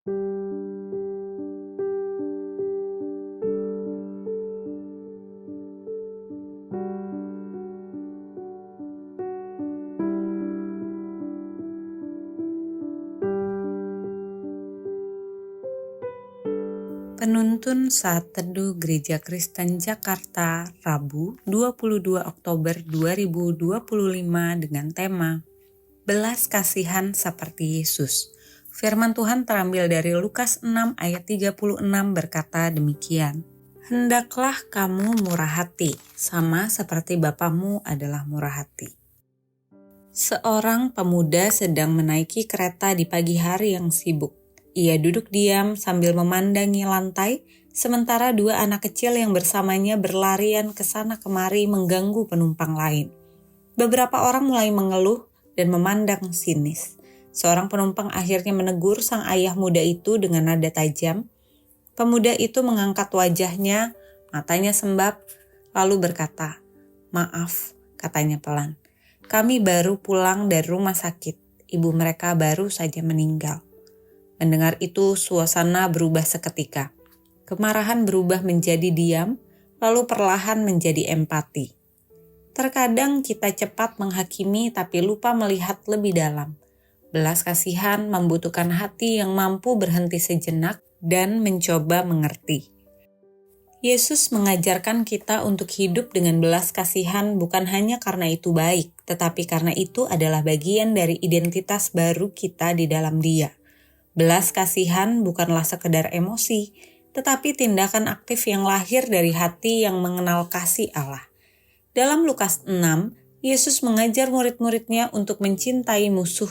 Penuntun Saat Teduh Gereja Kristen Jakarta, Rabu 22 Oktober 2025 dengan tema Belas Kasihan Seperti Yesus. Firman Tuhan terambil dari Lukas 6 ayat 36 berkata demikian. Hendaklah kamu murah hati, sama seperti Bapamu adalah murah hati. Seorang pemuda sedang menaiki kereta di pagi hari yang sibuk. Ia duduk diam sambil memandangi lantai, sementara dua anak kecil yang bersamanya berlarian ke sana kemari mengganggu penumpang lain. Beberapa orang mulai mengeluh dan memandang sinis. Seorang penumpang akhirnya menegur sang ayah muda itu dengan nada tajam. Pemuda itu mengangkat wajahnya, matanya sembab, lalu berkata, "Maaf," katanya pelan. "Kami baru pulang dari rumah sakit. Ibu mereka baru saja meninggal." Mendengar itu, suasana berubah seketika. Kemarahan berubah menjadi diam, lalu perlahan menjadi empati. Terkadang kita cepat menghakimi tapi lupa melihat lebih dalam. Belas kasihan membutuhkan hati yang mampu berhenti sejenak dan mencoba mengerti. Yesus mengajarkan kita untuk hidup dengan belas kasihan bukan hanya karena itu baik, tetapi karena itu adalah bagian dari identitas baru kita di dalam Dia. Belas kasihan bukanlah sekedar emosi, tetapi tindakan aktif yang lahir dari hati yang mengenal kasih Allah. Dalam Lukas 6, Yesus mengajar murid-muridnya untuk mencintai musuh,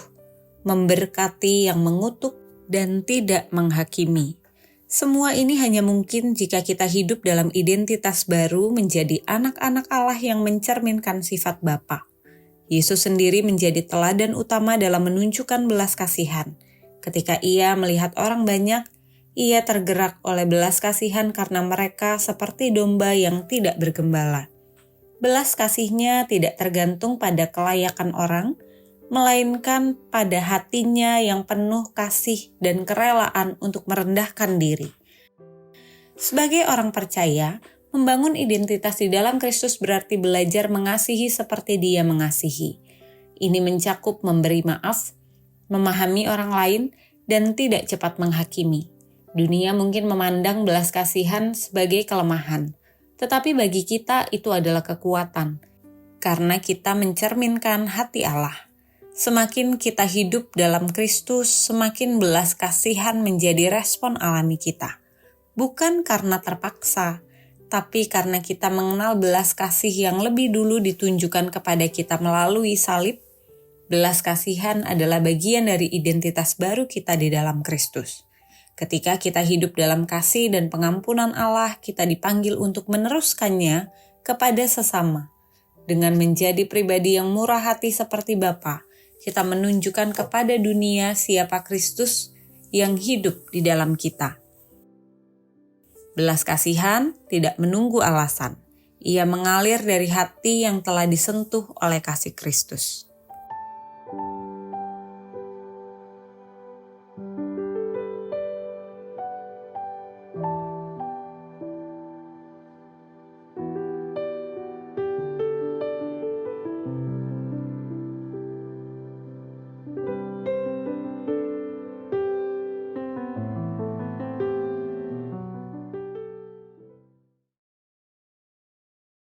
memberkati yang mengutuk, dan tidak menghakimi. Semua ini hanya mungkin jika kita hidup dalam identitas baru menjadi anak-anak Allah yang mencerminkan sifat Bapa. Yesus sendiri menjadi teladan utama dalam menunjukkan belas kasihan. Ketika ia melihat orang banyak, ia tergerak oleh belas kasihan karena mereka seperti domba yang tidak bergembala. Belas kasihnya tidak tergantung pada kelayakan orang, melainkan pada hatinya yang penuh kasih dan kerelaan untuk merendahkan diri. Sebagai orang percaya, membangun identitas di dalam Kristus berarti belajar mengasihi seperti Dia mengasihi. Ini mencakup memberi maaf, memahami orang lain, dan tidak cepat menghakimi. Dunia mungkin memandang belas kasihan sebagai kelemahan, tetapi bagi kita itu adalah kekuatan, karena kita mencerminkan hati Allah. Semakin kita hidup dalam Kristus, semakin belas kasihan menjadi respon alami kita. Bukan karena terpaksa, tapi karena kita mengenal belas kasih yang lebih dulu ditunjukkan kepada kita melalui salib. Belas kasihan adalah bagian dari identitas baru kita di dalam Kristus. Ketika kita hidup dalam kasih dan pengampunan Allah, kita dipanggil untuk meneruskannya kepada sesama. Dengan menjadi pribadi yang murah hati seperti Bapa, kita menunjukkan kepada dunia siapa Kristus yang hidup di dalam kita. Belas kasihan tidak menunggu alasan. Ia mengalir dari hati yang telah disentuh oleh kasih Kristus.